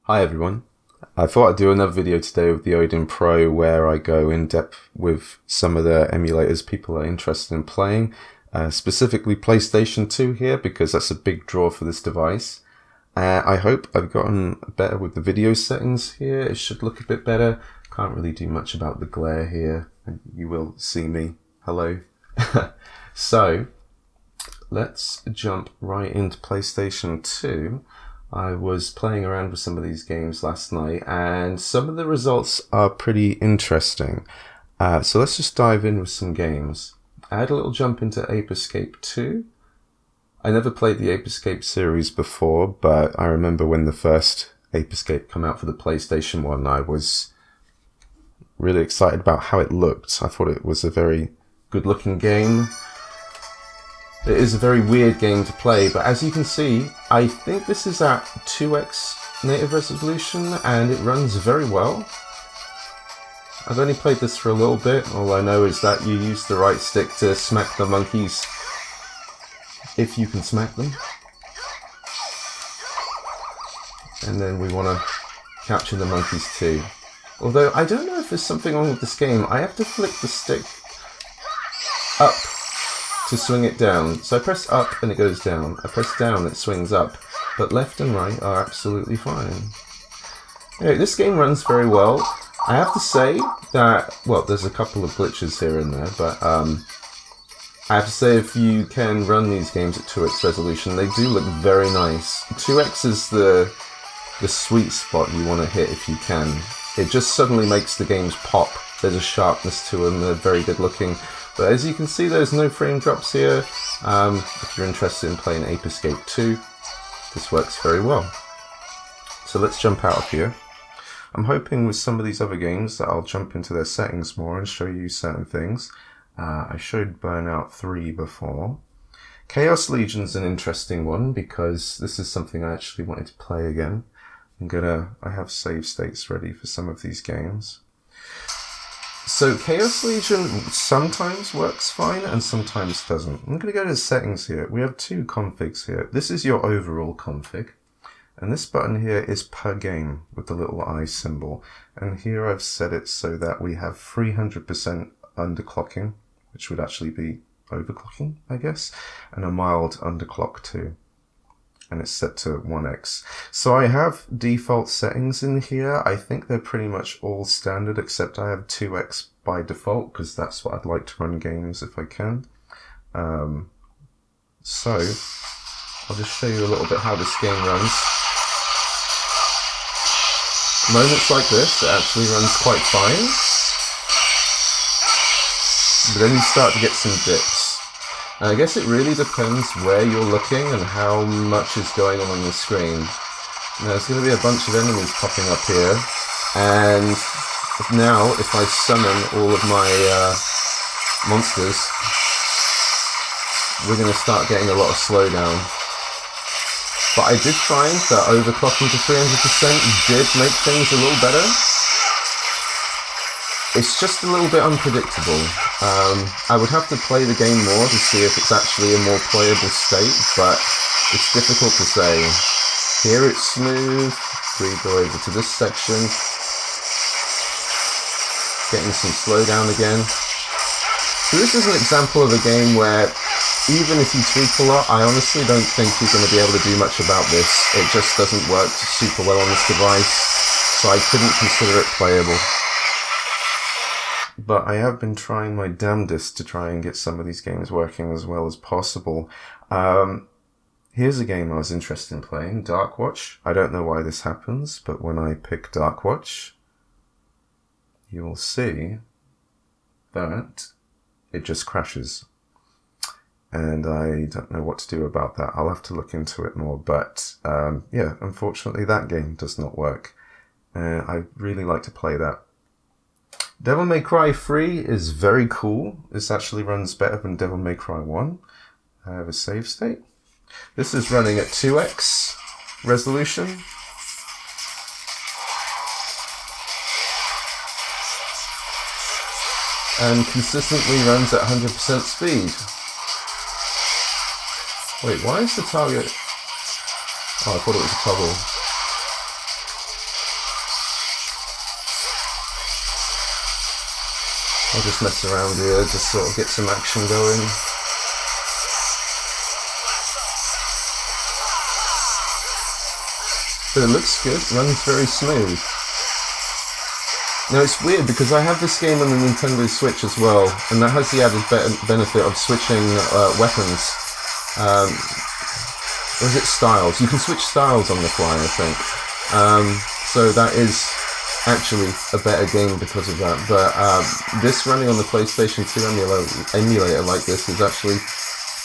Hi everyone. I thought I'd do another video today with the Odin Pro where I go in depth with some of the emulators people are interested in playing, specifically PlayStation 2 here because that's a big draw for this device. I hope I've gotten better with the video settings here. It should look a bit better. Can't really do much about the glare here. You will see me. Hello. So let's jump right into PlayStation 2. I was playing around with some of these games last night and some of the results are pretty interesting. So let's just dive in with some games. I had a little jump into Ape Escape 2. I never played the Ape Escape series before, but I remember when the first Ape Escape came out for the PlayStation 1, I was really excited about how it looked. I thought it was a very good looking game. It is a very weird game to play, but as you can see, I think this is at 2x native resolution and it runs very well. I've only played this for a little bit. All I know is that you use the right stick to smack the monkeys, if you can smack them. And then we want to capture the monkeys too. Although I don't know if there's something wrong with this game. I have to flick the stick up to swing it down. So I press up and it goes down. I press down, it swings up. But left and right are absolutely fine. Anyway, this game runs very well. I have to say that, well, there's a couple of glitches here and there, but I have to say if you can run these games at 2x resolution, they do look very nice. 2x is the sweet spot you want to hit if you can. It just suddenly makes the games pop. There's a sharpness to them, they're very good looking. But as you can see, there's no frame drops here. If you're interested in playing Ape Escape 2, this works very well. So let's jump out of here. I'm hoping with some of these other games that I'll jump into their settings more and show you certain things. I showed Burnout 3 before. Chaos Legion's an interesting one because this is something I actually wanted to play again. I have save states ready for some of these games. So Chaos Legion sometimes works fine and sometimes doesn't. I'm going to go to the settings here. We have two configs here. This is your overall config. And this button here is per game with the little eye symbol. And here I've set it so that we have 300% underclocking, which would actually be overclocking, I guess, and a mild underclock too. And it's set to 1x. So I have default settings in here. I think they're pretty much all standard, except I have 2x by default, because that's what I'd like to run games if I can. So I'll just show you a little bit how this game runs. Moments like this, it actually runs quite fine. But then you start to get some dips. And I guess it really depends where you're looking and how much is going on the screen. Now, there's going to be a bunch of enemies popping up here, and now if I summon all of my monsters, we're going to start getting a lot of slowdown. But I did find that overclocking to 300% did make things a little better. It's just a little bit unpredictable. I would have to play the game more to see if it's actually a more playable state, but it's difficult to say. Here it's smooth. We go over to this section. Getting some slowdown again. So this is an example of a game where even if you tweak a lot, I honestly don't think you're going to be able to do much about this. It just doesn't work super well on this device, so I couldn't consider it playable. But I have been trying my damnedest to try and get some of these games working as well as possible. Here's a game I was interested in playing, Darkwatch. I don't know why this happens, but when I pick Darkwatch, you'll see that it just crashes. And I don't know what to do about that. I'll have to look into it more. But yeah, unfortunately that game does not work. I really like to play that. Devil May Cry 3 is very cool. This actually runs better than Devil May Cry 1. I have a save state. This is running at 2x resolution. And consistently runs at 100% speed. Wait, why is the target... Oh, I thought it was a toggle. I'll just mess around here, just sort of get some action going. But it looks good, runs very smooth. Now it's weird because I have this game on the Nintendo Switch as well, and that has the added benefit of switching weapons. Or is it styles? You can switch styles on the fly, I think. So that is actually a better game because of that. But this running on the PlayStation 2 emulator like this is actually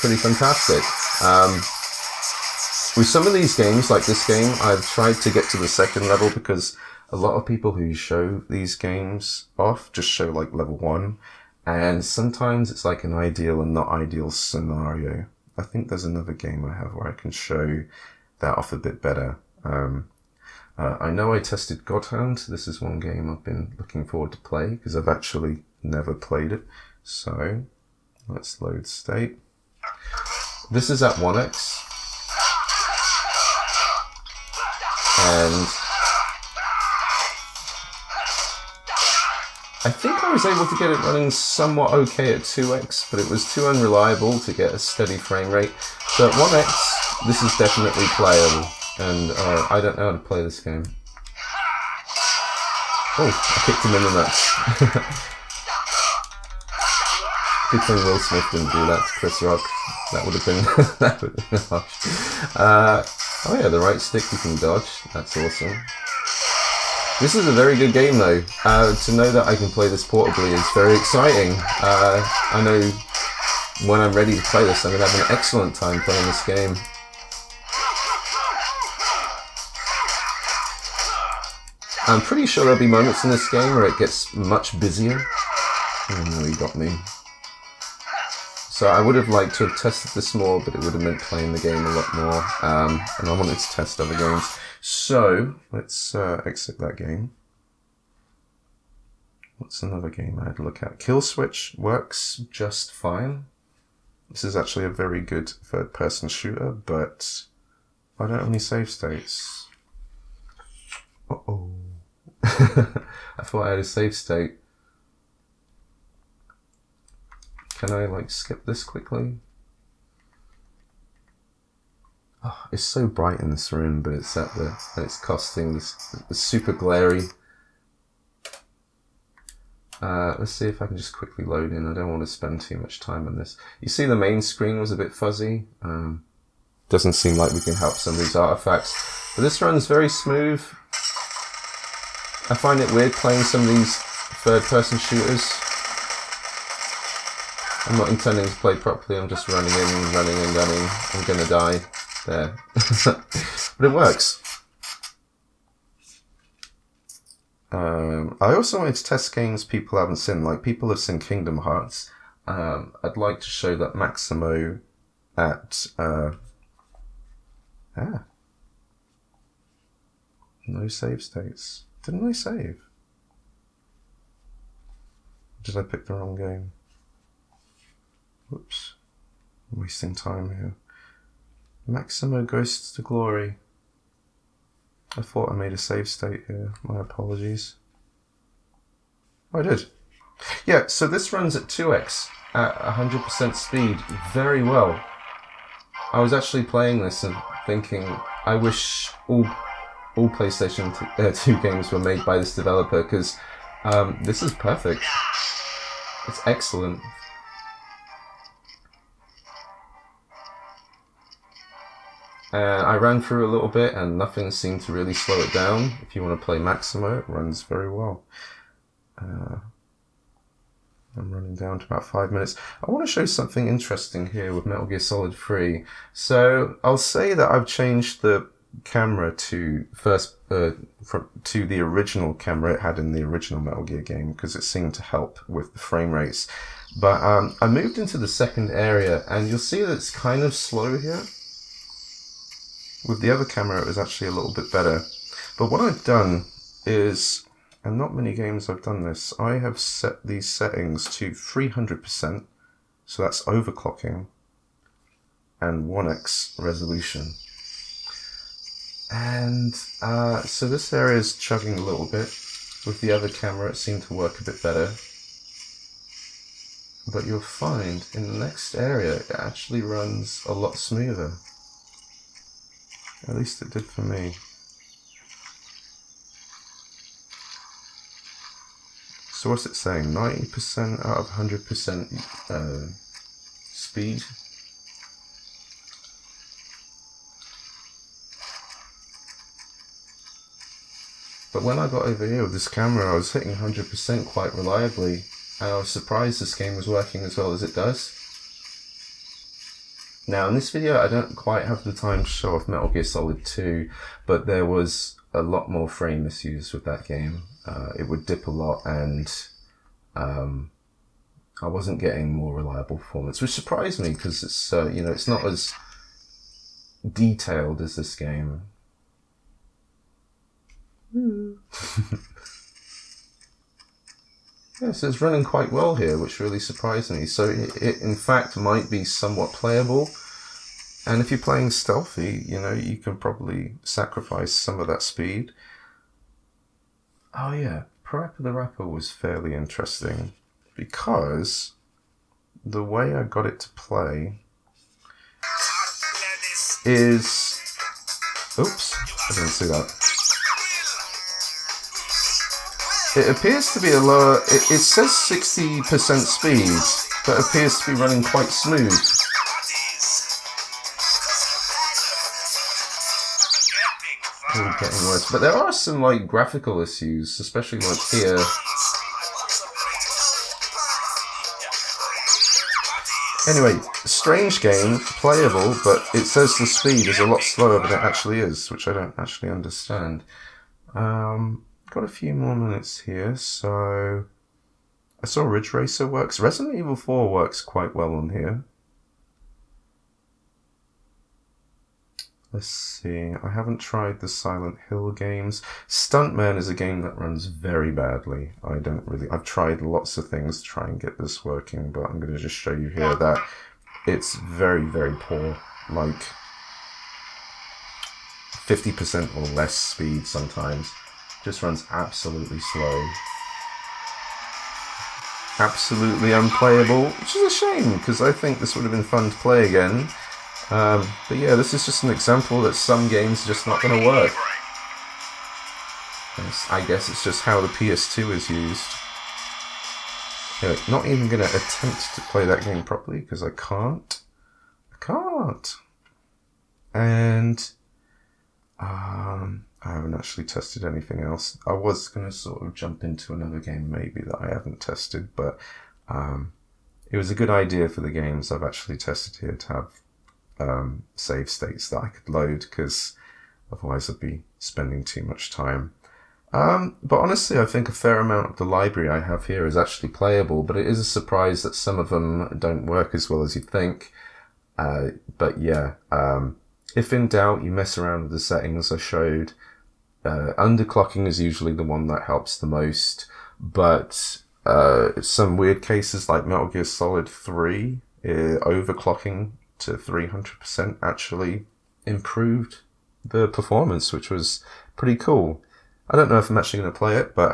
pretty fantastic. With some of these games, like this game, I've tried to get to the second level because a lot of people who show these games off just show like level 1, and sometimes it's like an ideal and not ideal scenario. I think there's another game I have where I can show that off a bit better. I know I tested Godhand. This is one game I've been looking forward to play because I've actually never played it. So let's load state. This is at 1x. And I think I was able to get it running somewhat okay at 2x, but it was too unreliable to get a steady frame rate. So at 1x, this is definitely playable, and I don't know how to play this game. Oh, I kicked him in the nuts. Good thing Will Smith didn't do that to Chris Rock. That would have been, that would have been harsh. Oh yeah, the right stick you can dodge. That's awesome. This is a very good game though. To know that I can play this portably is very exciting. I know when I'm ready to play this, I'm going to have an excellent time playing this game. I'm pretty sure there'll be moments in this game where it gets much busier. Oh no, he got me. So I would have liked to have tested this more, but it would have meant playing the game a lot more. And I wanted to test other games. So let's exit that game. What's another game I had to look at? Kill Switch works just fine. This is actually a very good third-person shooter, but I don't have any save states. Uh-oh. I thought I had a save state. Can I like skip this quickly? Oh, it's so bright in this room, but it's at the and it's costing this super glary. Let's see if I can just quickly load in. I don't want to spend too much time on this. You see the main screen was a bit fuzzy. Doesn't seem like we can help some of these artifacts. But this runs very smooth. I find it weird playing some of these third-person shooters. I'm not intending to play properly, I'm just running in, running and gunning. I'm gonna die. There. But it works. I also wanted to test games people haven't seen, like people have seen Kingdom Hearts. I'd like to show that Maximo at no save states. Didn't I save? Did I pick the wrong game? Whoops. I'm wasting time here. Maximo Ghosts to Glory. I thought I made a save state here. My apologies. Oh, I did. Yeah, so this runs at 2x at 100% speed very well. I was actually playing this and thinking, I wish all PlayStation 2 games were made by this developer, because this is perfect. It's excellent. I ran through a little bit and nothing seemed to really slow it down. If you want to play Maximo, it runs very well. I'm running down to about 5 minutes. I want to show something interesting here with Metal Gear Solid 3. So I'll say that I've changed the camera to to the original camera it had in the original Metal Gear game, because it seemed to help with the frame rates. But I moved into the second area and you'll see that it's kind of slow here. With the other camera, it was actually a little bit better. But what I've done is, and not many games I've done this, I have set these settings to 300%, so that's overclocking, and 1x resolution. And so this area is chugging a little bit. With the other camera, it seemed to work a bit better. but you'll find in the next area it actually runs a lot smoother. At least it did for me. So what's it saying? 90% out of 100% speed. But when I got over here with this camera, I was hitting 100% quite reliably, and I was surprised this game was working as well as it does. Now in this video I don't quite have the time to show off Metal Gear Solid 2, but there was a lot more frame misuse with that game. It would dip a lot, and I wasn't getting more reliable performance, which surprised me because it's you know, it's not as detailed as this game. Yeah, so it's running quite well here, which really surprised me. So it in fact might be somewhat playable, and if you're playing stealthy, you know, you can probably sacrifice some of that speed. Oh yeah, PaRappa the Rapper was fairly interesting because the way I got it to play is... Oops, I didn't see that. It appears to be a lower... It says 60% speed, but appears to be running quite smooth. Ooh, getting worse. But there are some like graphical issues, especially like here. Anyway, strange game, playable, but it says the speed is a lot slower than it actually is, which I don't actually understand. Got a few more minutes here, so I saw Ridge Racer works. Resident Evil 4 works quite well on here. Let's see, I haven't tried the Silent Hill games. Stuntman is a game that runs very badly. I've tried lots of things to try and get this working, but I'm going to just show you here that it's very, very poor. Like 50% or less speed sometimes. Just runs absolutely slow. Absolutely unplayable, which is a shame, because I think this would have been fun to play again. But yeah, this is just an example that some games are just not going to work. I guess it's just how the PS2 is used. Anyway, not even going to attempt to play that game properly, because I can't. And I haven't actually tested anything else. I was going to sort of jump into another game maybe that I haven't tested, but it was a good idea for the games I've actually tested here to have save states that I could load, because otherwise I'd be spending too much time. But honestly, I think a fair amount of the library I have here is actually playable, but it is a surprise that some of them don't work as well as you'd think. But yeah, if in doubt, you mess around with the settings I showed. Underclocking is usually the one that helps the most, but some weird cases like Metal Gear Solid 3, overclocking to 300% actually improved the performance, which was pretty cool. I don't know if I'm actually going to play it, but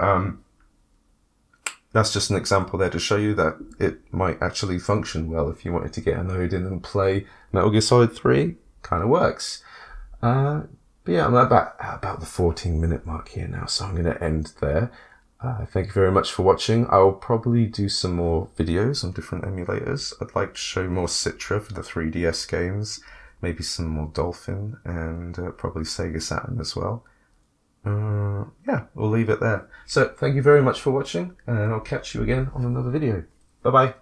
that's just an example there to show you that it might actually function well if you wanted to get an Odin and play Metal Gear Solid 3. Kind of works. But yeah, I'm about the 14-minute mark here now, so I'm going to end there. Thank you very much for watching. I'll probably do some more videos on different emulators. I'd like to show more Citra for the 3DS games, maybe some more Dolphin, and probably Sega Saturn as well. Yeah, we'll leave it there. So thank you very much for watching, and I'll catch you again on another video. Bye bye.